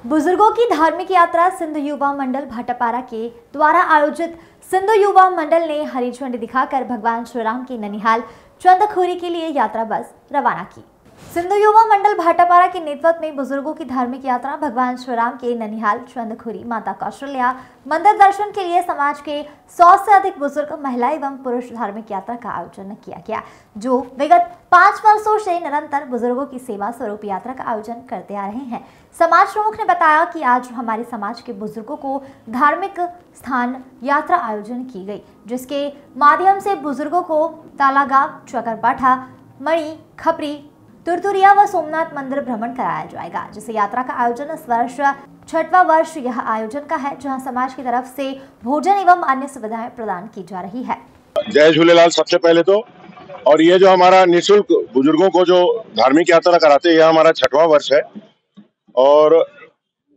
बुजुर्गों की धार्मिक यात्रा सिंधु युवा मंडल भाटापारा के द्वारा आयोजित सिंधु युवा मंडल ने हरी झंडी दिखाकर भगवान श्री राम की ननिहाल चंदखुरी के लिए यात्रा बस रवाना की। सिंधु युवा मंडल भाटापारा के नेतृत्व में बुजुर्गों की धार्मिक यात्रा भगवान श्री राम के ननिहाल चंदखुरी माता कौशल्या मंदिर दर्शन के लिए समाज के 100 से अधिक बुजुर्ग महिला एवं पुरुष धार्मिक यात्रा का आयोजन किया गया, जो विगत 5 वर्षों से निरंतर बुजुर्गों की सेवा स्वरूप यात्रा का आयोजन करते आ रहे हैं। समाज प्रमुख ने बताया कि आज हमारे समाज के बुजुर्गों को धार्मिक स्थान यात्रा आयोजन की गई, जिसके माध्यम से बुजुर्गों को तालागांव, चकरपाठा, मणि, खपरी, तुरतुरिया व सोमनाथ मंदिर भ्रमण कराया जाएगा। जिस यात्रा का आयोजन इस वर्ष 6वां वर्ष यह आयोजन का है, जहां समाज की तरफ से भोजन एवं अन्य सुविधाएं प्रदान की जा रही है। जय झूलेलाल। सबसे पहले तो और ये जो हमारा निःशुल्क बुजुर्गों को जो धार्मिक यात्रा कराते हैं, यह हमारा 6वां वर्ष है और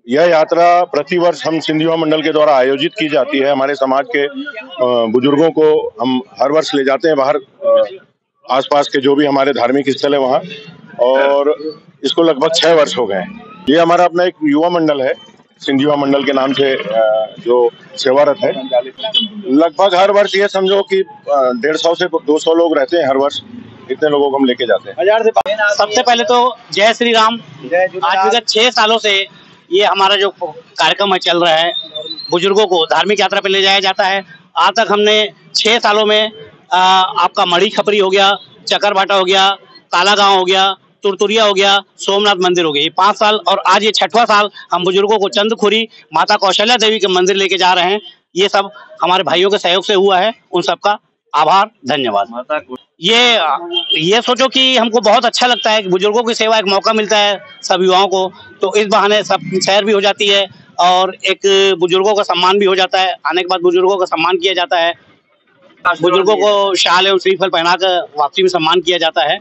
यह यात्रा प्रतिवर्ष हम सिंधु युवा मंडल के द्वारा आयोजित की जाती है। हमारे समाज के बुजुर्गों को हम हर वर्ष ले जाते हैं बाहर, आसपास के जो भी हमारे धार्मिक स्थल है वहाँ, और इसको लगभग 6 वर्ष हो गए। ये हमारा अपना एक युवा मंडल है, सिंधु युवा मंडल के नाम से जो सेवारत है। लगभग हर वर्ष ये समझो कि 150 से 200 लोग रहते हैं हर वर्ष, इतने लोगों को हम लेके जाते हैं। सबसे पहले तो जय श्री राम। आज विगत 6 सालों से ये हमारा जो कार्यक्रम है चल रहा है, बुजुर्गों को धार्मिक यात्रा पे ले जाया जाता है। आज तक हमने 6 सालों में आपका मणि खपरी हो गया, चकरभाटा हो गया, तालागांव हो गया, तुरतुरिया हो गया, सोमनाथ मंदिर हो गया। ये 5 साल और आज ये 6वां साल हम बुजुर्गों को चंदखुरी माता कौशल्या देवी के मंदिर लेके जा रहे हैं। ये सब हमारे भाइयों के सहयोग से हुआ है, उन सबका आभार, धन्यवाद। ये सोचो कि हमको बहुत अच्छा लगता है कि बुजुर्गों की सेवा, एक मौका मिलता है सब युवाओं को, तो इस बहाने सब सैर भी हो जाती है और एक बुजुर्गों का सम्मान भी हो जाता है। आने के बाद बुजुर्गों का सम्मान किया जाता है, बुजुर्गों को शाल एवं श्रीफल पहनाकर वापसी में सम्मान किया जाता है।